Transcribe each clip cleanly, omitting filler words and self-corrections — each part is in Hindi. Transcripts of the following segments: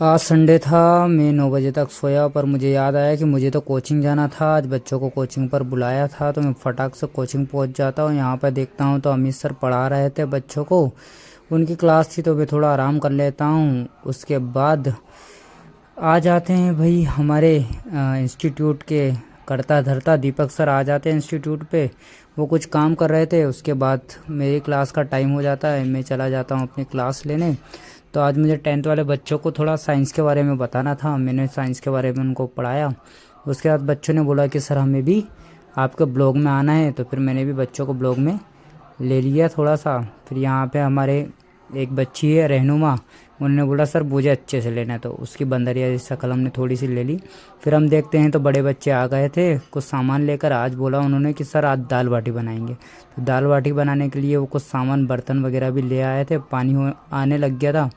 आज संडे था। मैं 9 बजे तक सोया, पर मुझे याद आया कि मुझे तो कोचिंग जाना था। आज बच्चों को कोचिंग पर बुलाया था, तो मैं फटाक से कोचिंग पहुंच जाता हूँ। यहाँ पर देखता हूँ तो अमित सर पढ़ा रहे थे बच्चों को। उनकी क्लास थी तो मैं थोड़ा आराम कर लेता हूँ। उसके बाद आ जाते हैं भाई हमारे इंस्टीट्यूट के करता धरता दीपक सर आ जाते हैं इंस्टीट्यूट पे। वो कुछ काम कर रहे थे। उसके बाद मेरी क्लास का टाइम हो जाता है, मैं चला जाता हूँ अपनी क्लास लेने। तो आज मुझे 10th वाले बच्चों को थोड़ा साइंस के बारे में बताना था। मैंने साइंस के बारे में उनको पढ़ाया। उसके बाद बच्चों ने बोला कि सर हमें भी आपके ब्लॉग में आना है, तो फिर मैंने भी बच्चों को ब्लॉग में ले लिया थोड़ा सा। फिर यहाँ पे हमारे एक बच्ची है रहनुमा, उन्होंने बोला सर मुझे अच्छे से लेना है, तो उसकी बंदरिया जैसी शक्ल हमने थोड़ी सी ले ली। फिर हम देखते हैं तो बड़े बच्चे आ गए थे कुछ सामान लेकर। आज बोला उन्होंने कि सर आज दाल बाटी बनाएंगे, तो दाल बाटी बनाने के लिए वो कुछ सामान बर्तन वगैरह भी ले आए थे। पानी आने लग गया था।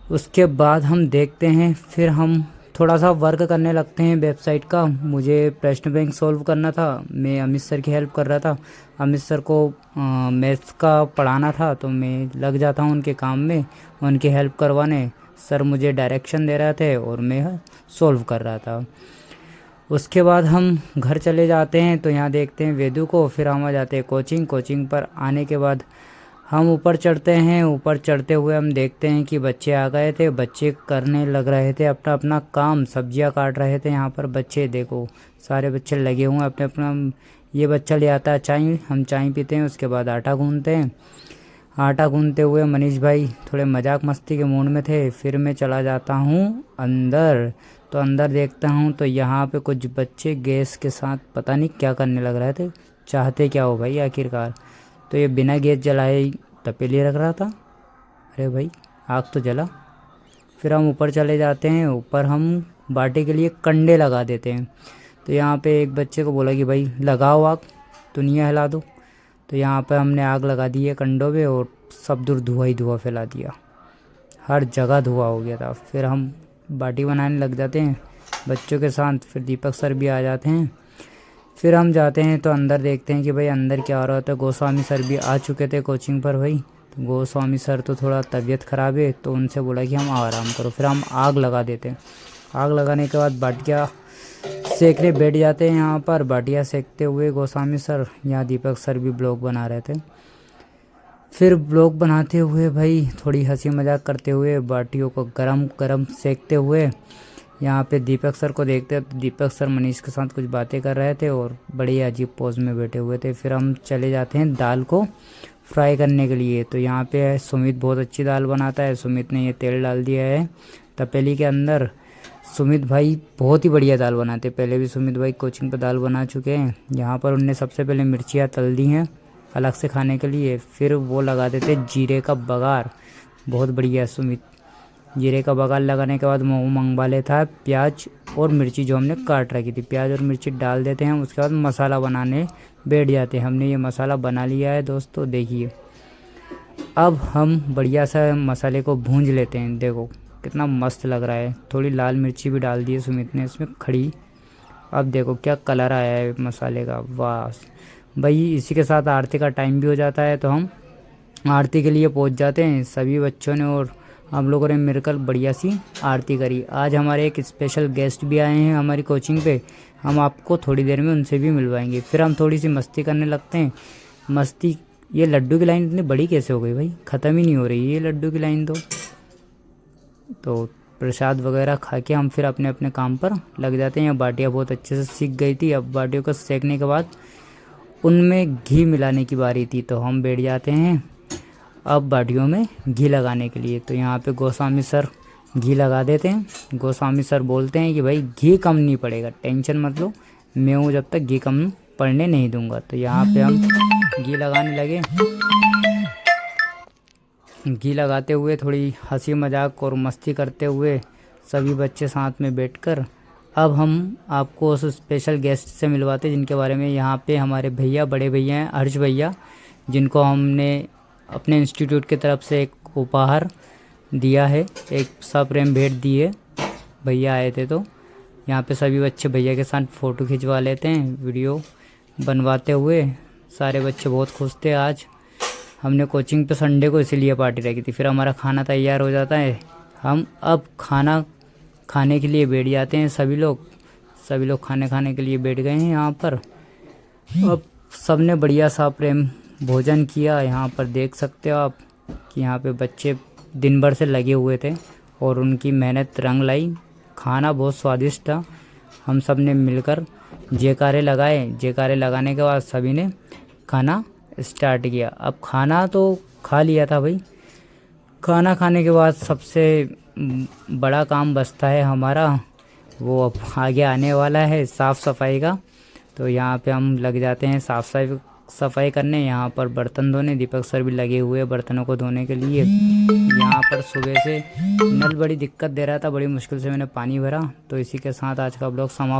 उसके बाद हम देखते हैं, फिर हम थोड़ा सा वर्क करने लगते हैं वेबसाइट का। मुझे प्रश्न बैंक सॉल्व करना था, मैं अमित सर की हेल्प कर रहा था। अमित सर को मैथ्स का पढ़ाना था, तो मैं लग जाता हूँ उनके काम में, उनकी हेल्प करवाने। सर मुझे डायरेक्शन दे रहे थे और मैं सॉल्व कर रहा था। उसके बाद हम घर चले जाते हैं, तो यहाँ देखते हैं वेदू को। फिर हम आ जाते हैं कोचिंग पर आने के बाद हम ऊपर चढ़ते हैं। ऊपर चढ़ते हुए हम देखते हैं कि बच्चे आ गए थे। बच्चे करने लग रहे थे अपना अपना काम, सब्जियां काट रहे थे। यहाँ पर बच्चे देखो, सारे बच्चे लगे हुए हैं अपने अपना। ये बच्चा ले आता है चाय, हम चाय पीते हैं। उसके बाद आटा गूंथते हैं। आटा गूंथते हुए मनीष भाई थोड़े मजाक मस्ती के मूड में थे। फिर मैं चला जाता हूँ अंदर। तो अंदर देखता हूँ तो यहाँ पे कुछ बच्चे गैस के साथ पता नहीं क्या करने लग रहे थे। चाहते क्या हो भाई आखिरकार। तो ये बिना गैस जलाए तपेली रख रहा था। अरे भाई आग तो जला। फिर हम ऊपर चले जाते हैं। ऊपर हम बाटी के लिए कंडे लगा देते हैं। तो यहाँ पे एक बच्चे को बोला कि भाई लगाओ आग, दुनिया हिला दो। तो यहाँ पे हमने आग लगा दी है कंडों पे, और सब दूर धुआं ही धुआं फैला दिया। हर जगह धुआं हो गया था। फिर हम बाटी बनाने लग जाते हैं बच्चों के साथ। फिर दीपक सर भी आ जाते हैं। फिर हम जाते हैं तो अंदर देखते हैं कि भाई अंदर क्या हो रहा होता है। गोस्वामी सर भी आ चुके थे कोचिंग पर भाई। तो गोस्वामी सर तो थोड़ा तबीयत ख़राब है, तो उनसे बोला कि हम आराम करो। फिर हम आग लगा देते हैं। आग लगाने के बाद बाटियाँ सेकने बैठ जाते हैं। यहाँ पर बाटियाँ सेकते हुए गोस्वामी सर, यहाँ दीपक सर भी ब्लॉग बना रहे थे। फिर ब्लॉग बनाते हुए भाई थोड़ी हंसी मजाक करते हुए बाटियों को गरम गरम सेकते हुए यहाँ पे दीपक सर को देखते, तो दीपक सर मनीष के साथ कुछ बातें कर रहे थे और बड़े ही अजीब पोज में बैठे हुए थे। फिर हम चले जाते हैं दाल को फ्राई करने के लिए। तो यहाँ पे सुमित बहुत अच्छी दाल बनाता है। सुमित ने ये तेल डाल दिया है तपेली के अंदर। सुमित भाई बहुत ही बढ़िया दाल बनाते हैं। पहले भी सुमित भाई कोचिंग पर दाल बना चुके हैं। यहाँ पर उनने सबसे पहले मिर्चियाँ तल दी हैं अलग से खाने के लिए। फिर वो लगा देते जीरे का बघार, बहुत बढ़िया। सुमित जीरे का बघार लगाने के बाद वो मंगवा लेता है प्याज और मिर्ची जो हमने काट रखी थी। प्याज और मिर्ची डाल देते हैं। उसके बाद मसाला बनाने बैठ जाते हैं। हमने ये मसाला बना लिया है दोस्तों, देखिए। अब हम बढ़िया सा मसाले को भूंज लेते हैं। देखो कितना मस्त लग रहा है। थोड़ी लाल मिर्ची भी डाल दी है सुमित ने इसमें खड़ी। अब देखो क्या कलर आया है मसाले का, वाह भाई। इसी के साथ आरती का टाइम भी हो जाता है, तो हम आरती के लिए पहुंच जाते हैं सभी बच्चों ने, और हम लोगों ने मिलकर बढ़िया सी आरती करी। आज हमारे एक स्पेशल गेस्ट भी आए हैं हमारी कोचिंग पे, हम आपको थोड़ी देर में उनसे भी मिलवाएंगे। फिर हम थोड़ी सी मस्ती करने लगते हैं। मस्ती, ये लड्डू की लाइन इतनी बड़ी कैसे हो गई भाई, ख़त्म ही नहीं हो रही ये लड्डू की लाइन। तो प्रसाद वगैरह खा के हम फिर अपने अपने काम पर लग जाते हैं। बाटियाँ बहुत अच्छे से सीख गई थी। अब बाटियों को सेकने के बाद उनमें घी मिलाने की बारी थी, तो हम बैठ जाते हैं अब बाटियों में घी लगाने के लिए। तो यहाँ पे गोस्वामी सर घी लगा देते हैं। गोस्वामी सर बोलते हैं कि भाई घी कम नहीं पड़ेगा, टेंशन मत लो, मैं हूँ जब तक घी कम पड़ने नहीं दूंगा। तो यहाँ पे हम घी लगाने लगे। घी लगाते हुए थोड़ी हंसी मजाक और मस्ती करते हुए सभी बच्चे साथ में बैठकर अब हम आपको उस स्पेशल गेस्ट से मिलवाते हैं जिनके बारे में यहाँ पे हमारे भैया, बड़े भैया हैं हर्ष भैया, जिनको हमने अपने इंस्टीट्यूट की तरफ से एक उपहार दिया है, एक सप्रेम भेंट दी है। भैया आए थे, तो यहाँ पे सभी बच्चे भैया के साथ फ़ोटो खिंचवा लेते हैं वीडियो बनवाते हुए। सारे बच्चे बहुत खुश थे। आज हमने कोचिंग पे संडे को इसीलिए पार्टी रखी थी। फिर हमारा खाना तैयार हो जाता है। हम अब खाना खाने के लिए बैठ जाते हैं। सभी लोग खाने खाने के लिए बैठ गए हैं यहाँ पर। अब सबने बढ़िया सा प्रेम भोजन किया। यहाँ पर देख सकते हो आप कि यहाँ पे बच्चे दिन भर से लगे हुए थे और उनकी मेहनत रंग लाई। खाना बहुत स्वादिष्ट था। हम सब ने मिलकर जयकारे लगाए। जयकारे लगाने के बाद सभी ने खाना स्टार्ट किया। अब खाना तो खा लिया था भाई। खाना खाने के बाद सबसे बड़ा काम बचता है हमारा, वो अब आगे आने वाला है साफ़ सफाई का। तो यहाँ पे हम लग जाते हैं साफ़ सफाई करने। यहाँ पर बर्तन धोने, दीपक सर भी लगे हुए हैं बर्तनों को धोने के लिए। यहाँ पर सुबह से नल बड़ी दिक्कत दे रहा था, बड़ी मुश्किल से मैंने पानी भरा। तो इसी के साथ आज का ब्लॉग समाप्त।